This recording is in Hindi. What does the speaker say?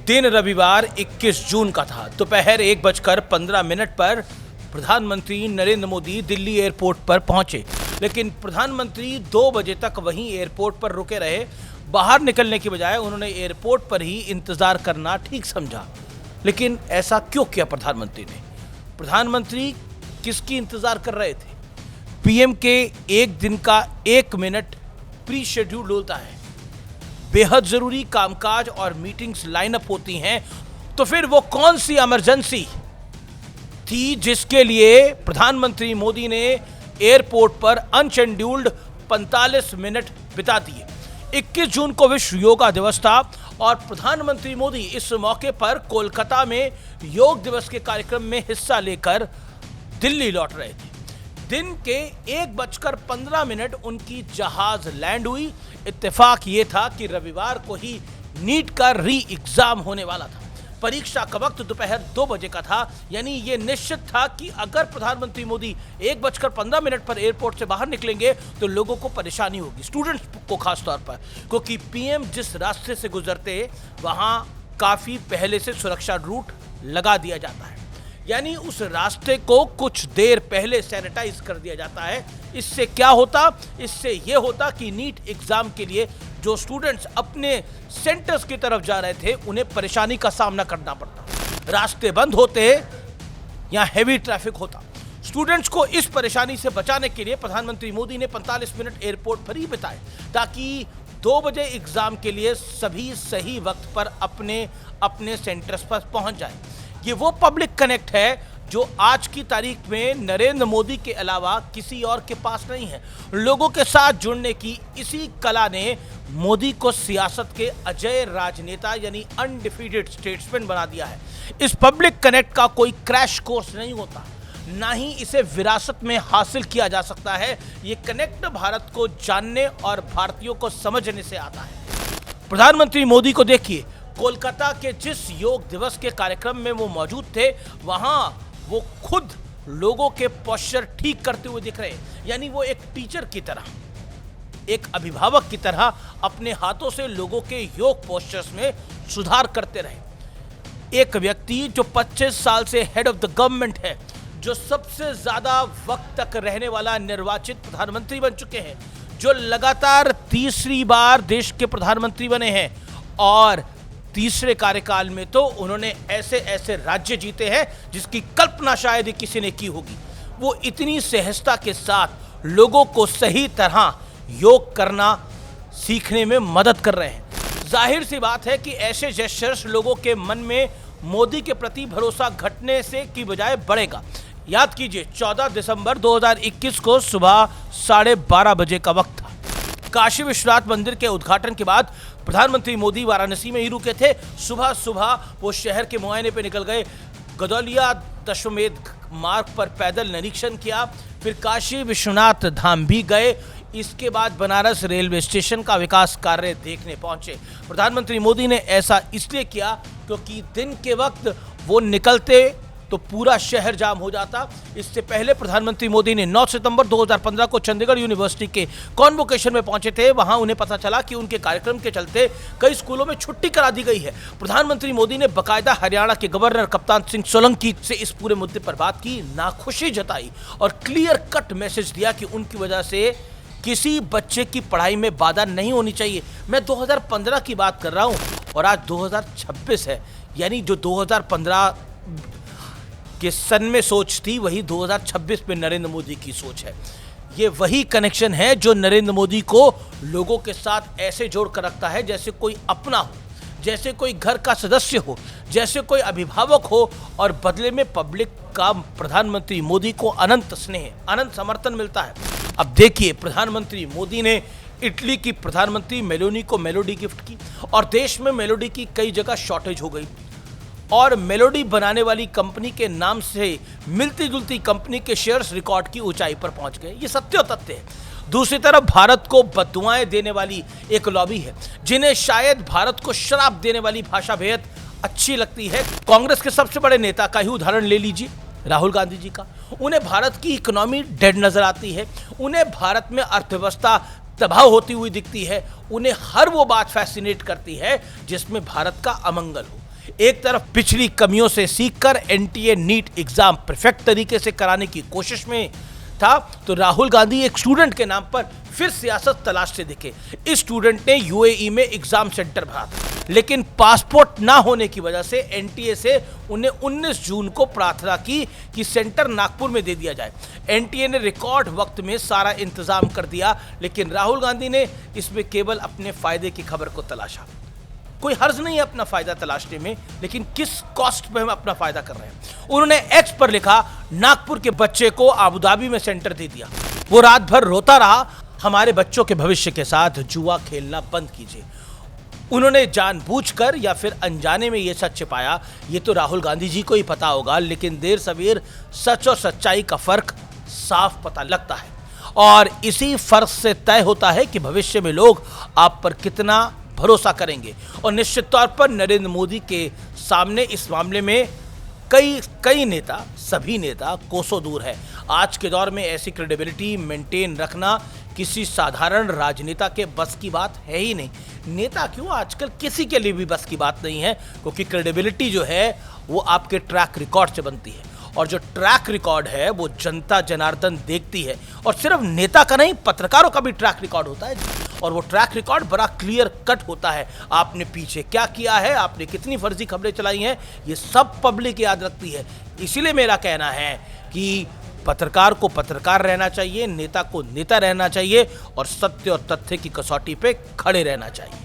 दिन रविवार 21 जून का था। दोपहर 1:15 पर प्रधानमंत्री नरेंद्र मोदी दिल्ली एयरपोर्ट पर पहुंचे, लेकिन प्रधानमंत्री 2 बजे तक वहीं एयरपोर्ट पर रुके रहे। बाहर निकलने की बजाय उन्होंने एयरपोर्ट पर ही इंतजार करना ठीक समझा। लेकिन ऐसा क्यों किया प्रधानमंत्री ने? प्रधानमंत्री किसकी इंतजार कर रहे थे? पीएम के एक दिन का 1 मिनट प्री शेड्यूल होता है। बेहद जरूरी कामकाज और मीटिंग्स लाइनअप होती हैं, तो फिर वो कौन सी इमरजेंसी थी जिसके लिए प्रधानमंत्री मोदी ने एयरपोर्ट पर अनशेड्यूल्ड 45 मिनट बिता दिए। 21 जून को विश्व योगा दिवस था और प्रधानमंत्री मोदी इस मौके पर कोलकाता में योग दिवस के कार्यक्रम में हिस्सा लेकर दिल्ली लौट रहे थे। दिन के 1:15 उनकी जहाज लैंड हुई। इत्तेफाक ये था कि रविवार को ही नीट का री एग्जाम होने वाला था। परीक्षा का वक्त दोपहर 2 बजे का था, यानी ये निश्चित था कि अगर प्रधानमंत्री मोदी 1:15 पर एयरपोर्ट से बाहर निकलेंगे तो लोगों को परेशानी होगी, स्टूडेंट्स को खास तौर पर, क्योंकि पीएम जिस रास्ते से गुजरते वहां काफी पहले से सुरक्षा रूट लगा दिया जाता है, यानी उस रास्ते को कुछ देर पहले सैनिटाइज कर दिया जाता है। इससे क्या होता? इससे यह होता कि नीट एग्जाम के लिए जो स्टूडेंट्स अपने सेंटर्स की तरफ जा रहे थे उन्हें परेशानी का सामना करना पड़ता। रास्ते बंद होते या हेवी ट्रैफिक होता। स्टूडेंट्स को इस परेशानी से बचाने के लिए प्रधानमंत्री मोदी ने 45 मिनट एयरपोर्ट पर ही बिताए, ताकि 2 बजे एग्जाम के लिए सभी सही वक्त पर अपने अपने सेंटर्स पर पहुंच जाए। ये वो पब्लिक कनेक्ट है जो आज की तारीख में नरेंद्र मोदी के अलावा किसी और के पास नहीं है। लोगों के साथ जुड़ने की इसी कला ने मोदी को सियासत के अजय राजनेता यानी अनडिफीटेड स्टेट्समैन बना दिया है। इस पब्लिक कनेक्ट का कोई क्रैश कोर्स नहीं होता, ना ही इसे विरासत में हासिल किया जा सकता है। ये कनेक्ट भारत को जानने और भारतीयों को समझने से आता है। प्रधानमंत्री मोदी को देखिए, कोलकाता के जिस योग दिवस के कार्यक्रम में वो मौजूद थे, वहां वो खुद लोगों के पोस्चर ठीक करते हुए दिख रहे हैं, यानी वो एक टीचर की तरह, एक अभिभावक की तरह अपने हाथों से लोगों के योग पोस्चर्स में सुधार करते रहे। एक व्यक्ति जो 25 साल से हेड ऑफ द गवर्नमेंट है, जो सबसे ज्यादा वक्त तक रहने वाला निर्वाचित प्रधानमंत्री बन चुके हैं, जो लगातार तीसरी बार देश के प्रधानमंत्री बने हैं और तीसरे कार्यकाल में तो उन्होंने ऐसे ऐसे राज्य जीते हैं जिसकी कल्पना शायद ही किसी ने की होगी। वो इतनी सहजता के साथ लोगों को सही तरह योग करना सीखने में मदद कर रहे हैं। जाहिर सी बात है कि ऐसे जेस्चर्स लोगों के मन में मोदी के प्रति भरोसा घटने से की बजाय बढ़ेगा। याद कीजिए, 14 दिसंबर 2021 को सुबह 12:30 बजे का वक्त था। काशी विश्वनाथ मंदिर के उद्घाटन के बाद प्रधानमंत्री मोदी वाराणसी में ही रुके थे। सुबह सुबह वो शहर के मुआयने पे निकल गए, गदौलिया दशमेध मार्ग पर पैदल निरीक्षण किया, फिर काशी विश्वनाथ धाम भी गए। इसके बाद बनारस रेलवे स्टेशन का विकास कार्य देखने पहुंचे। प्रधानमंत्री मोदी ने ऐसा इसलिए किया क्योंकि दिन के वक्त वो निकलते तो पूरा शहर जाम हो जाता। इससे पहले प्रधानमंत्री मोदी ने 9 सितंबर 2015 को चंडीगढ़ यूनिवर्सिटी के कॉन्वोकेशन में पहुंचे थे। वहां उन्हें पता चला कि उनके कार्यक्रम के चलते कई स्कूलों में छुट्टी करा दी गई है। प्रधानमंत्री मोदी ने बाकायदा हरियाणा के गवर्नर कप्तान सिंह सोलंकी से इस पूरे मुद्दे पर बात की, नाखुशी जताई और क्लियर कट मैसेज दिया कि उनकी वजह से किसी बच्चे की पढ़ाई में बाधा नहीं होनी चाहिए। मैं 2015 की बात कर रहा हूं और आज 2026 है, यानी जो 2015 के सन में सोच थी वही 2026 में नरेंद्र मोदी की सोच है। ये वही कनेक्शन है जो नरेंद्र मोदी को लोगों के साथ ऐसे जोड़ कर रखता है जैसे कोई अपना हो, जैसे कोई घर का सदस्य हो, जैसे कोई अभिभावक हो, और बदले में पब्लिक का प्रधानमंत्री मोदी को अनंत स्नेह, अनंत समर्थन मिलता है। अब देखिए, प्रधानमंत्री मोदी ने इटली की प्रधानमंत्री मेलोनी को मेलोडी गिफ्ट की और देश में मेलोडी की कई जगह शॉर्टेज हो गई और मेलोडी बनाने वाली कंपनी के नाम से मिलती जुलती कंपनी के शेयर्स रिकॉर्ड की ऊंचाई पर पहुंच गए। ये सत्य तथ्य है। दूसरी तरफ भारत को बद्दुआएं देने वाली एक लॉबी है जिन्हें शायद भारत को शराब देने वाली भाषा बेहद अच्छी लगती है। कांग्रेस के सबसे बड़े नेता का ही उदाहरण ले लीजिए, राहुल गांधी जी का। उन्हें भारत की इकोनॉमी डेड नजर आती है, उन्हें भारत में अर्थव्यवस्था तबाह होती हुई दिखती है, उन्हें हर वो बात फैसिनेट करती है जिसमें भारत का अमंगल हो। एक तरफ पिछली कमियों से सीखकर एनटीए नीट एग्जाम परफेक्ट तरीके से कराने की कोशिश में था, तो राहुल गांधी एक स्टूडेंट के नाम पर फिर सियासत तलाशते दिखे। इस स्टूडेंट ने यूएई में एग्जाम सेंटर भरा था, लेकिन पासपोर्ट ना होने की वजह से एनटीए से उन्हें 19 जून को प्रार्थना की कि सेंटर नागपुर में दे दिया जाए। एनटीए ने रिकॉर्ड वक्त में सारा इंतजाम कर दिया, लेकिन राहुल गांधी ने इसमें केवल अपने फायदे की खबर को तलाशा। कोई हर्ज नहीं है अपना फायदा तलाशने में, लेकिन किस कॉस्ट पे हम अपना फायदा कर रहे हैं। उन्होंने एक्स पर लिखा, नागपुर के बच्चे को अबुधाबी में सेंटर दे दिया। वो रात भर रोता रहा, हमारे बच्चों के भविष्य के साथ जुआ खेलना बंद कीजिए। उन्होंने जानबूझकर या फिर अनजाने में ये सच छिपाया, ये तो राहुल गांधी जी को ही पता होगा, लेकिन देर सवेर सच और सच्चाई का फर्क साफ पता लगता है। और इसी फर्क से तय होता है कि भविष्य में लोग आप पर कितना भरोसा करेंगे। और निश्चित तौर पर नरेंद्र मोदी के सामने इस मामले में कई नेता, सभी नेता कोसों दूर है। आज के दौर में ऐसी क्रेडिबिलिटी मेंटेन रखना किसी साधारण राजनेता के बस की बात है ही नहीं। नेता क्यों, आजकल किसी के लिए भी बस की बात नहीं है, क्योंकि क्रेडिबिलिटी जो है वो आपके ट्रैक रिकॉर्ड से बनती है। और जो ट्रैक रिकॉर्ड है वो जनता जनार्दन देखती है। और सिर्फ नेता का नहीं, पत्रकारों का भी ट्रैक रिकॉर्ड होता है, और वो ट्रैक रिकॉर्ड बड़ा क्लियर कट होता है। आपने पीछे क्या किया है, आपने कितनी फर्जी खबरें चलाई हैं, ये सब पब्लिक याद रखती है। इसीलिए मेरा कहना है कि पत्रकार को पत्रकार रहना चाहिए, नेता को नेता रहना चाहिए, और सत्य और तथ्य की कसौटी पे खड़े रहना चाहिए।